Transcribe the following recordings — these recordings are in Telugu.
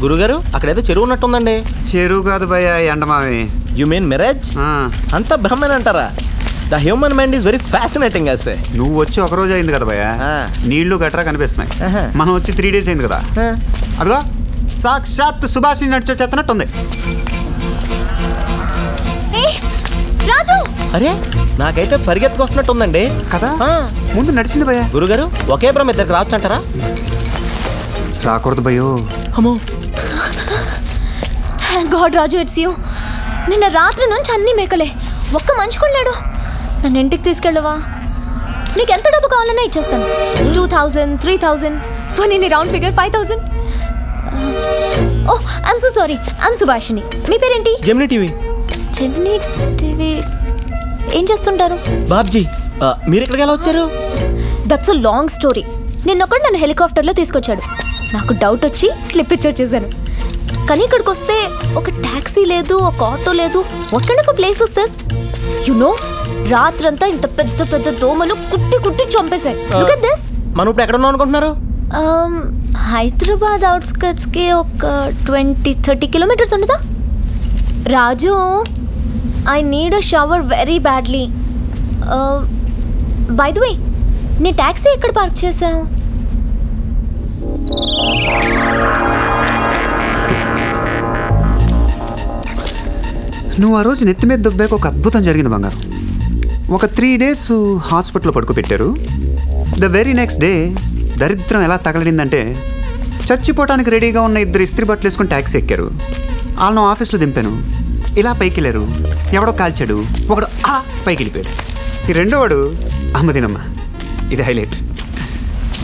గురుగారు అక్కడైతే చెరువు ఉన్నట్టుందండి. చెరువు కాదు భయ్య, ఎండమావి. You mean marriage? అంతా బ్రహ్మన్ అంటారా? The human mind is very fascinating అసే. నువ్వు వచ్చి ఒక రోజు అయింది కదా భయ్య, నీళ్లు గట్రా కనిపిస్తున్నాయి. మనం వచ్చి 3 days అయింది కదా. అదిగో సాక్షాత్ సుభాష్ నడిచే చెత్తనట్టుంది. రాజు, అరే నాకైతే పరిగెత్తుకొస్తున్నట్టుందండి కదా. ముందు నడిచింది భయ్య. గురుగారు ఒకే బ్రహ్మ ఇద్దరికి రావచ్చు అంటారా? రాకూడదు భయ్యో. అమ్మో, thank God Raju, it's you. నిన్న రాత్రి నుంచి అన్ని మేకలే, ఒక్క మనిషి కూడా లేడు. నన్ను ఇంటికి తీసుకెళ్ళవా? నీకు ఎంత డబ్బు కావాలన్నా ఇచ్చేస్తాను. 2000, 3000, పోనీ నీ round figure 5000. Oh, I'm so sorry, I'm Subhashini. మీ పేరేంటి? Gemini TV. జెమినీ టీవీ ఏం చేస్తుంటారు? బాబ్జీ, మీరు ఎక్కడికి ఎలా వచ్చారు? That's a long story. నిన్నొక్కడు నన్ను హెలికాప్టర్లో తీసుకొచ్చాడు. నాకు డౌట్ వచ్చి స్లిప్ ఇచ్చి వచ్చేసాను. కానీ ఇక్కడికి వస్తే ఒక ట్యాక్సీ లేదు, ఒక ఆటో లేదు. What kind of place is this? You know, రాత్రంతా ఇంత పెద్ద పెద్ద దోమలు కుట్టి కుట్టి చంపేశాయి. Look at this. మనం ఇప్పుడు ఎక్కడ ఉన్నాం అనుకుంటున్నారు? హైదరాబాద్ అవుట్స్కట్స్కి ఒక 20-30 kilometers ఉండదా? Raju, I need a shower very badly. By the way, నీ ట్యాక్సీ ఎక్కడ పార్క్ చేసావు? నువ్వు ఆ రోజు నెత్తి మీద దుబ్బాక ఒక అద్భుతం జరిగింది బంగారం. ఒక 3 days హాస్పిటల్లో పడుకోబెట్టారు. ద వెరీ నెక్స్ట్ డే దరిద్రం ఎలా తగలడిందంటే, చచ్చిపోవటానికి రెడీగా ఉన్న 2 ఇస్త్రీ బట్టలు వేసుకుని ట్యాక్సీ ఎక్కారు. వాళ్ళను ఆఫీస్లో దింపాను. ఇలా పైకి వెళ్ళారు. ఎవడో కాల్చాడు, ఒకడు అలా పైకి వెళ్ళిపోయాడు. ఈ రెండోవాడు అమ్మదినమ్మ. ఇది హైలైట్.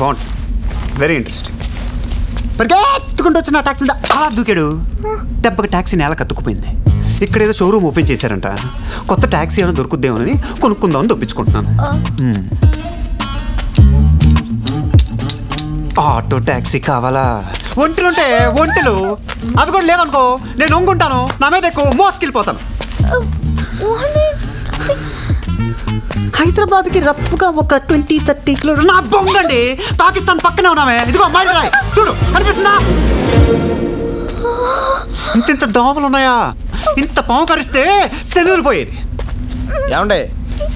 బాగుంటుంది, వెరీ ఇంట్రెస్టింగ్. పరిగెత్తుకుంటూ వచ్చిన ట్యాక్సీ మీద అలా దూకాడు. దెబ్బకి ట్యాక్సీ నేల కత్తుకుపోయింది. ఇక్కడ ఏదో షోరూమ్ ఓపెన్ చేశారంట. కొత్త ట్యాక్సీ ఏమైనా దొరుకుద్దేమోనని కొనుక్కుందామని దొప్పించుకుంటున్నాను. ఆటో ట్యాక్సీ కావాలా? ఒంటెలుంటే ఒంటెలు, అవి కూడా లేవనుకో, నేను ఒంగుంటాను. నా మీద ఎక్కువ మోసుకెళ్ళిపోతాను. హైదరాబాద్కి రఫ్గా ఒక 20-30 కిలోమీటర్లు. నా బొంగండి, పాకిస్తాన్ పక్కనే ఉన్నామే. ఇదిగో మైల్ రాయ్, చూడు కనిపిస్తుందా? ఇంత దోమలు ఉన్నాయా? ఇంత పాము కరిస్తే శనువులు పోయేది. ఏమండే,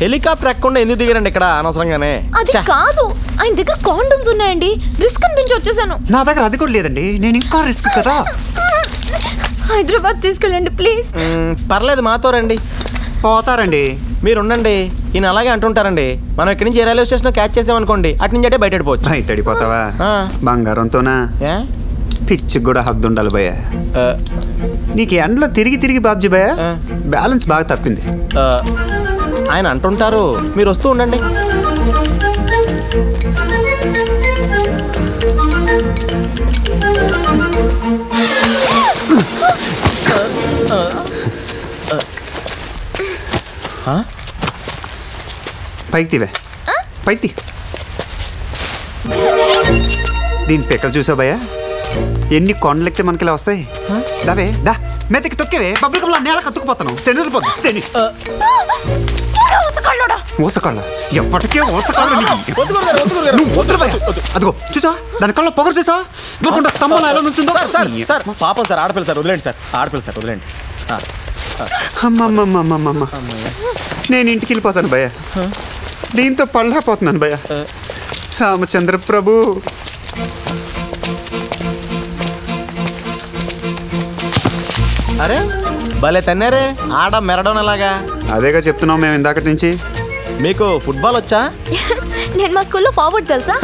హెలికాప్టర్ ఎక్కకుండా ఎందుకు దిగారండి ఇక్కడ అనవసరంగానే? అది కాదు, ఆయన దగ్గర కాండమ్స్ ఉన్నాయండి. రిస్క్ అనిపించి వచ్చేసాను. నా దగ్గర అది కూడా లేదండి. నేను ఇంకా రిస్క్ కదా. హైదరాబాద్ తీసుకెళ్ళండి ప్లీజ్. పర్లేదు, మాతో రండి. పోతారండి, మీరు ఉండండి. ఈయన అలాగే అంటుంటారండి. మనం ఇక్కడి నుంచి రైల్వే స్టేషన్ క్యాచ్ చేసామనుకోండి, అటు నుంచి అంటే బయట వెళ్ళిపోవచ్చు. బయట వెళ్ళిపోతావా? బంగారంతోనా? పిచ్చికి కూడా హద్దు ఉండాలి భయ్య. నీకు ఎండలో తిరిగి తిరిగి బాబ్జీ భయ్య బ్యాలెన్స్ బాగా తప్పింది. ఆయన అంటుంటారు, మీరు వస్తూ ఉండండి. పైకి తీవే, పైకి తీ. దీని పెక్కలు చూసావు భయ్య? ఎన్ని కొండలెక్కితే మనకి ఇలా వస్తాయి. దావే దా, మెత్తకి తొక్కేవే. బబ్బుల్ కమ్లా నేల కత్తుకుపోతాను. శని పోద్దు శని. ఊసకాళ్ళ ఎప్పటికే ఊసకాళ్ళు. అదిగో చూసా, దాని కళ్ళ పొగరు చూసా, స్తంభం ఎలా నుంచుందో. పాపం సార్, ఆడపిల్ల సార్, వదిలేండి సార్. ఆడపిల్ల సార్, వదిలేండి. అమ్మమ్మమ్మమ్మమ్మ, నేను ఇంటికి వెళ్ళిపోతాను భయ్య. దీంతో పళ్ళపోతున్నాను భయ్య. రామచంద్ర ప్రభు. అరే భలే తన్నారే, ఆడ మెరడం ఎలాగా? అదేగా చెప్తున్నాం మేము ఇందాకటి నుంచి. మీకు ఫుట్బాల్ వచ్చా? నేను మా స్కూల్లో ఫార్వర్డ్ తెలుసా?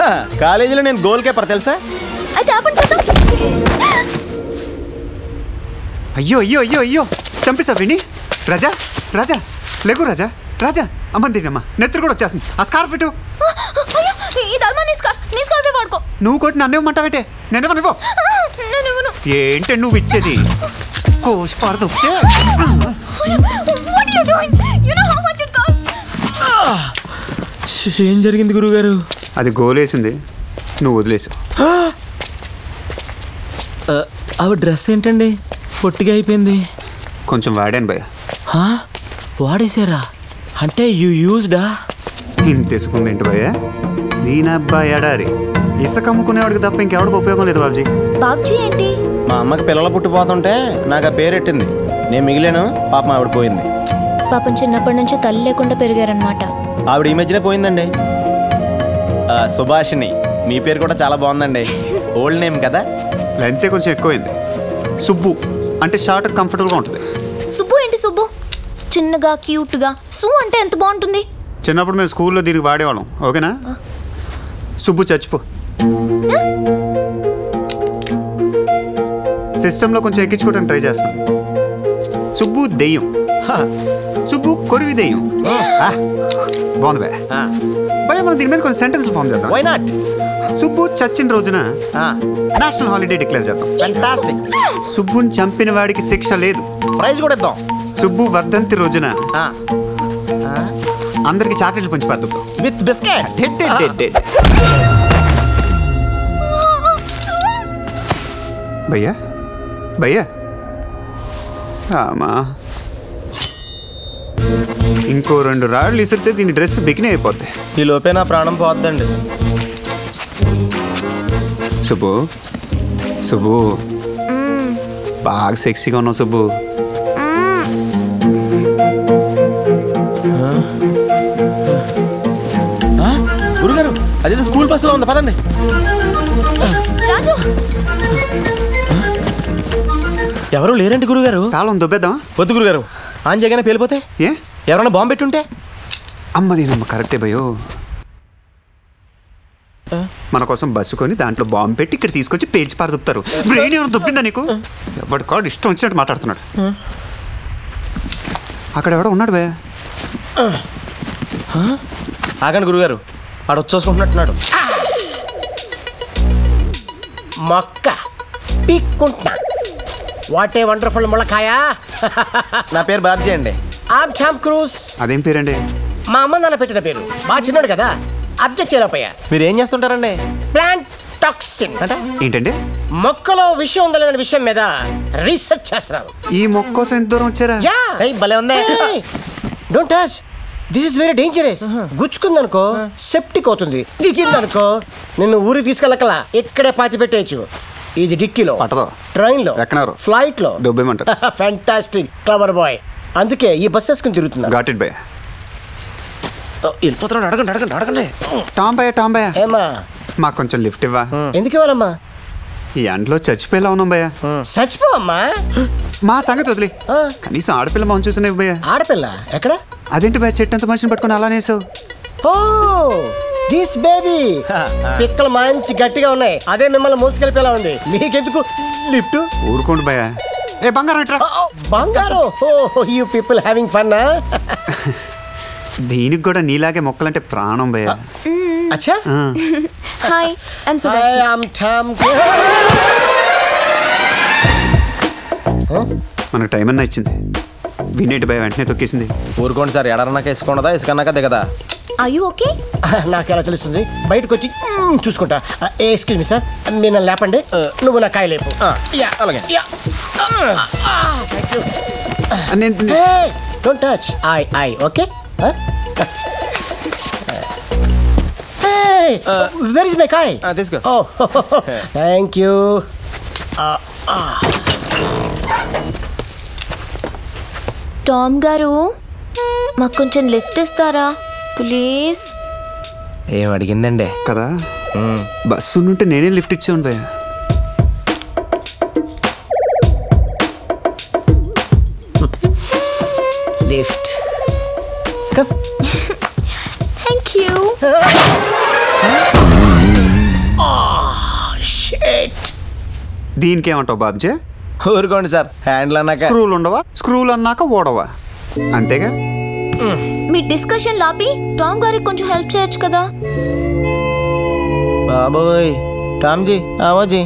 కాలేజీలో నేను గోల్ కీపర్ తెలుసా? అయితే ఆపండి చూద్దాం. అయ్యో అయ్యో అయ్యో అయ్యో, చంపేశావు విని. రాజా రాజా లేకు, రాజా రాజా. అమ్మ నెత్తురు కూడా వచ్చేస్తుంది. ఆ స్కార్ఫ్ ఇటు. నువ్వు కొట్టి నన్ను ఇవ్వమంటావేంటే? నేనేమో ఏంటే నువ్వు ఇచ్చేది? కోసిపారదు. ఏం జరిగింది గురుగారు? అది గోలేసింది, నువ్వు వదిలేసావు. అవి డ్రెస్ ఏంటండి పొట్టిగా అయిపోయింది? కొంచెం వాడాను భయ్య. వాడేసారా? అంటే యూ యూజ్డా? ఇంత తీసుకుంది ఏంటి భయ్య? దీని అబ్బాయి ఎడారి. ఇసుక అమ్ముకునేవాడికి తప్ప ఇంకెవడికి ఉపయోగం లేదు బాబ్జీ. బాబ్జీ ఏంటి? మా అమ్మకి పిల్లలు పుట్టిపోతుంటే నాకు ఆ పేరెట్టింది. నేను మిగిలాను, పాపం ఆవిడ పోయింది. పాపం చిన్నప్పటి నుంచి తల్లి లేకుండా పెరిగారనమాట. ఆవిడ ఈ మధ్యనే పోయిందండి. సుభాషిణి. మీ పేరు కూడా చాలా బాగుందండి. ఓల్డ్ నేమ్ కదా. లెంతే కొంచెం ఎక్కువైంది. సుబ్బు అంటే షార్ట్ కంఫర్టబుల్గా ఉంటుంది. సుబ్బు ఏంటి సుబ్బు? చిన్నగా క్యూట్గా. సు అంటే ఎంత బాగుంటుంది. చిన్నప్పుడు మేము స్కూల్లో దీనికి వాడేవాళ్ళం. ఓకేనా? సుబ్బు చచ్చిపో. సిస్టంలో కొంచెం ఎక్కించుకోవడానికి ట్రై చేస్తాను. సుబ్బు దెయ్యం. సుబ్బు కొరివి దెయ్యం. బాగుంది భయ. భయ మనం దీని మీద కొన్ని సెంటెన్స్ ఫామ్ చేద్దాం. Why not? సుబ్బు చచ్చిన రోజున నేషనల్ హాలిడే డిక్లేర్ చేద్దాం. ఫ్యాంటాస్టిక్. సుబ్బుని చంపిన వాడికి శిక్ష లేదు. ప్రైజ్ కూడా ఇద్దాం. సుబ్బు వర్ధంతి రోజున అందరికి చాక్లెట్లు పంచి పడుతాం విత్ బిస్కెట్స్. భయ్యా భయ్యా ఆమా ఇంకో 2 రాళ్ళు ఇసిరితే దీని డ్రెస్ బికినీ అయిపోద్ది. ఈ లోపే నా ప్రాణం పోద్దండి. సుబ్బు సుబ్బు బాగా సెక్సీగా ఉన్నావు సుబ్బు. గురుగారు అదే స్కూల్ బస్సులో ఉంది, పదండి. రాజు ఎవరు లేరండి గురుగారు. తాళం దొబ్బేద్దామా? వద్దు గురుగారు, ఆన్ చేయగానే పేలిపోతే. ఏ ఎవరైనా బాంబు పెట్టుంటే? అమ్మదేనమ్మ కరెక్టే భయో. మన కోసం బస్సు కొని దాంట్లో బాంబు పెట్టి ఇక్కడ తీసుకొచ్చి పేజ్ పారదుపుతారు. బ్రెయిన్ ఏమైనా దొబ్బిందా నీకు? ఎవరి కాడు ఇష్టం వచ్చినట్టు మాట్లాడుతున్నాడు. అక్కడ ఎవడో ఉన్నాడు భయ. ఆగండి గురుగారు, ఆడు వచ్చేసుకుంటున్నట్టున్నాడు. మొక్క పీక్కుంటున్నా. What a wonderful ములకాయ. నా పేరు బాబ్జీ అండి. ఆమ్ టామ్ క్రూజ్. అదేం పేరండి? మా అమ్మ నాన్న పెట్టిన పేరు. బాగా చిన్నాడు కదా, అబ్జెక్ట్ చేయలేకపోయా. మీరు ఏం చేస్తుంటారండి? ప్లాంట్ టాక్సిన్ అంటే ఏంటండి? మొక్కలో విషయం ఉందా లేదనే విషయం మీద రీసెర్చ్ చేస్తున్నారు. ఈ మొక్క కోసం ఎంత దూరం వచ్చారా? యా భలే ఉంది. Don't touch. This is very dangerous. గుచ్చుకుందనుకో సెప్టిక్ అవుతుంది. దిగిందనుకో నిన్ను ఊరికి తీసుకెళ్ళకలా ఇక్కడే పాతి పెట్టేయచ్చు. ఇది డిక్కీలో, పట్టదో, ట్రైన్ లో, ఎక్కనారు, ఫ్లైట్ లో దొబ్బేమంటారు. Fantastic clever bye. అందుకే ఈ బస్ వేసుకుని తిరుగుతున్నా. గాట్ ఇట్ భయ. వెళ్ళిపోతున్నాడు. అడగండి అడగండి అడగండి. టామ్ భయ ఏమా మాకు కొంచెం లిఫ్ట్ ఇవ్వా? ఎందుకు ఇవ్వాలమ్మా? ఈ ఎండలో చచ్చిపోయేలా ఉన్నాం భయ. చచ్చిపోవమ్మా. మా సంగతి వదిలే, కనీసం ఆడపిల్ల మొహం చూసినా భయ. ఆడపిల్ల ఎక్కడ? అదేంటి భయ చెట్టు అంత మనిషిని పట్టుకుని అలానే వేసావు? Oh this baby. పిక్కలు మంచి గట్టిగా ఉన్నాయి. అదే మిమ్మల్ని మోసుకెళ్ళిపోయేలా ఉంది. మీకెందుకు లిఫ్ట్? ఊరుకోండి భయ. ఏ బంగారం ఎట్రా? బంగారు. Oh you people having fun. దీనికి కూడా నీలాగే మొక్కలంటే ప్రాణం భయ. అచ్చా. Hi I'm Subhash. మనకు టైం అన్నా ఇచ్చింది. వినేటి భయ వెంటనే తొక్కేసింది. ఊరుకోండి సార్, ఎడరన్నాక ఇసుకున్నదా ఇసుకన్నాక దిగదా? Are you okay? నాకు ఎలా తెలుస్తుంది? బయటకు వచ్చి చూసుకుంటా. ఎక్స్క్యూజ్ మీ సార్, మీరు నన్ను లేపండి. నువ్వు నా కాయ లేపు. అలాగే. Don't touch. I okay. Where is my కాయ్? తీసుకో. Thank you. టామ్ గారు మాకు కొంచెం లిఫ్ట్ ఇస్తారా ప్లీజ్? ఏం అడిగిందండి కదా, బస్సు నుంటే నేనే లిఫ్ట్ ఇచ్చాను భయ. లిఫ్ట్. Thank you. దీనికి ఏమంటావు బాబ్జీ? ఊరుకోండి సార్, హ్యాండిల్ అన్నాక. స్క్రూలు ఉండవా? స్క్రూలు అన్నాక ఓడవా, అంతేగా. మీ డిస్కషన్ లాపి టామ్ గారికి కొంచెం హెల్ప్ చేయొచ్చు కదా. బాబోయ్ టామ్జీ ఆవాజీ.